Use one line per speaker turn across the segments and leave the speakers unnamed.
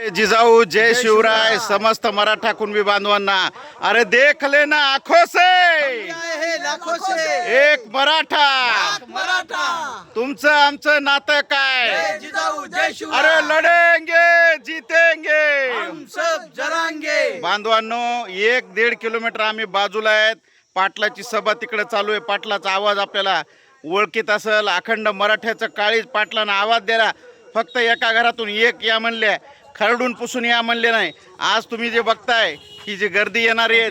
जिजाऊ जय शिवराय समस्त मराठा कुणबी बांधवांना। अरे देख लेना आंखों से
लाखों से
एक मराठा,
मराठा
तुमचं आमचं नातं काय?
जिजाऊ जय शिवराय
अरे लढेंगे जीतेंगे
हम सब जरांगे।
बांधवांनो, 1-1.5 किलोमीटर आम्ही बाजूला आहेत। पाटलाची सभा तिकडे चालू आहे। पाटलाचा आवाज आपल्याला ओळखीत असेल। अखंड मराठ्याचं काळीज पाटलानं आवाज दिला। फक्त एका घरातून एक या म्हणले, खरडून पुसून या म्हणले नाही। आज तुम्ही जे बघताय ही जी गर्दी येणारी आहे,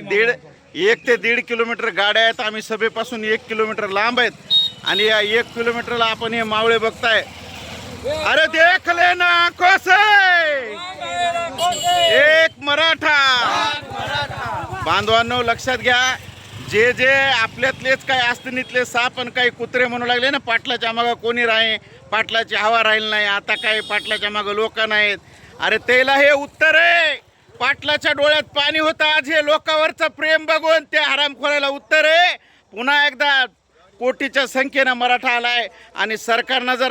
1 ते 1.5 किलोमीटर गाड्या आहेत। आम्ही सभेपासून 1 किलोमीटर लांब आहेत आणि या 1 किलोमीटरला आपण हे मावळे बघताय। अरे देख लेना आंखों से एक मराठा। बांधवांनो लक्षात घ्या, जे जे आपल्यातलेच काही आस्तीनीतले साप आणि काही कुत्रे म्हणू लागले ना, पाटलाच्या मागं कोणी राही, पाटलाची हवा राहील नाही, आता काही पाटलाच्या मागं लोक नाहीत। अरे त्याला हे उत्तर आहे। पाटलाच्या डोळ्यात पाणी होतं आज हे लोकांवरचं प्रेम बघून त्या हरामखोराला उत्तर आहे। पुन्हा एकदा कोटीच्या संख्येनं मराठा आलाय आणि सरकारनं जर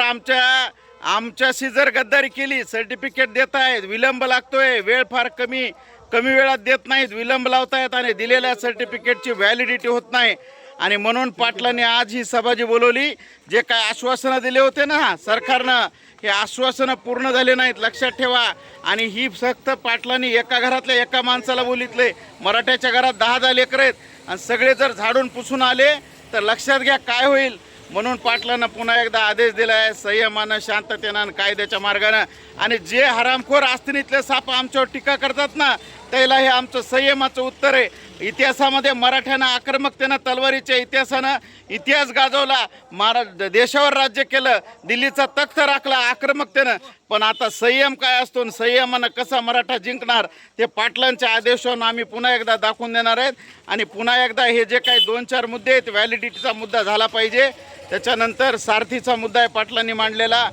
आमच्याशी जर गद्दारी केली, सर्टिफिकेट देत आहेत, विलंब लागतोय, वेळ फार कमी वेळात देत नाहीत, विलंब लावतायत आणि दिलेल्या सर्टिफिकेटची व्हॅलिडिटी होत नाही। आणि म्हणून पाटलांनी आज ही सभा जी बोलवली, जे काय आश्वासनं दिले होते ना सरकारनं, हे आश्वासनं पूर्ण झाले नाहीत, लक्षात ठेवा। आणि ही फक्त पाटलांनी एका घरातल्या एका माणसाला बोलितले। मराठ्याच्या घरात 10 लेकरं आहेत आणि सगळे जर झाडून पुसून आले तर लक्षात घ्या काय होईल। म्हणून पाटलांना पुन्हा एकदा आदेश दिला आहे, संयमानं, शांततेनं आणि कायद्याच्या मार्गानं। आणि जे हरामखोर आस्तीनीतले साप आमच्यावर टीका करतात ना, त्याला हे आमचं संयमाचं उत्तर आहे। इतिहासामध्ये मराठ्यानं आक्रमकतेनं, तलवारीच्या इतिहासानं इतिहास गाजवला, देशावर राज्य केलं, दिल्लीचा तख्त राखला आक्रमकतेनं। पण आता संयम काय असतो आणि संयमानं कसा मराठा जिंकणार ते पाटलांच्या आदेशावरून आम्ही पुन्हा एकदा दाखवून देणार आहेत। आणि पुन्हा एकदा हे जे काही 2-4 मुद्दे आहेत, व्हॅलिडिटीचा मुद्दा झाला पाहिजे, त्याच्यानंतर सारथीचा मुद्दा आहे पाटलांनी मांडलेला,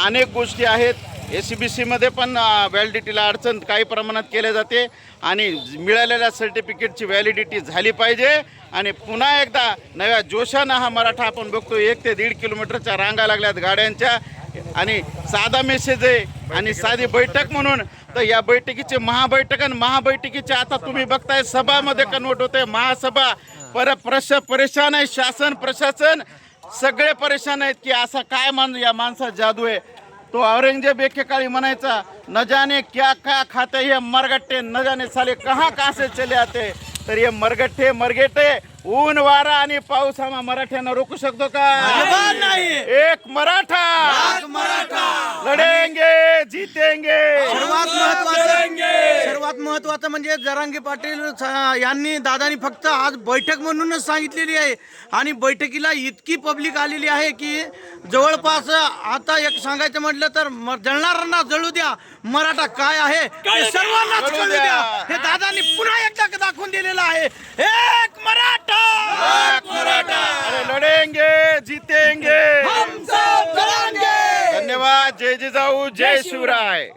अनेक गोष्टी आहेत। SCBCमध्ये पण व्हॅलिडिटीला अडचण काही प्रमाणात केले जाते आणि मिळालेल्या सर्टिफिकेटची व्हॅलिडिटी झाली पाहिजे। आणि पुन्हा एकदा नव्या जोशानं हा मराठा आपण बघतो, 1 ते 1.5 किलोमीटरच्या रांगा लागल्यात गाड्यांच्या। आणि साधा मेसेज आहे आणि साधी बैठक म्हणून तर या बैठकीचे महाबैठक आणि महाबैठकीचे आता तुम्ही बघताय सभामध्ये कन्वर्ट होते महासभा। परेशान आहे शासन प्रशासन, सगळे परेशान आहेत की असा काय या माणसात जादू आहे। तो औरंगजेब एकेकाळी म्हणायचा, न जाने क्या क्या खाते ये मरगट्टे, न जाने साले कहाँ से चले आते। तर हे मरगट्टे मरगेटे, ऊन वारा आणि पाऊस आम्हा मराठ्यांना रोखू शकतो का? एक मराठा, लढेंगे जीतेंगे।
सर्वात महत्वाचं म्हणजे जरांगे पाटील यांनी दादानी फक्त आज बैठक म्हणूनच सांगितलेली आहे आणि बैठकीला इतकी पब्लिक आलेली आहे की जवळपास आता एक सांगायचं म्हटलं तर जळणाऱ्यांना जळू द्या, मराठा काय आहे ते सर्वांनाच कळू द्या, हे दादानी पुन्हा एकदा दाखवून दिलेलं आहे। एक मराठा,
अरे लढेंगे जीतेंगे।
हम सब जरांगे।
धन्यवाद। जय जिजाऊ जय शिवराय।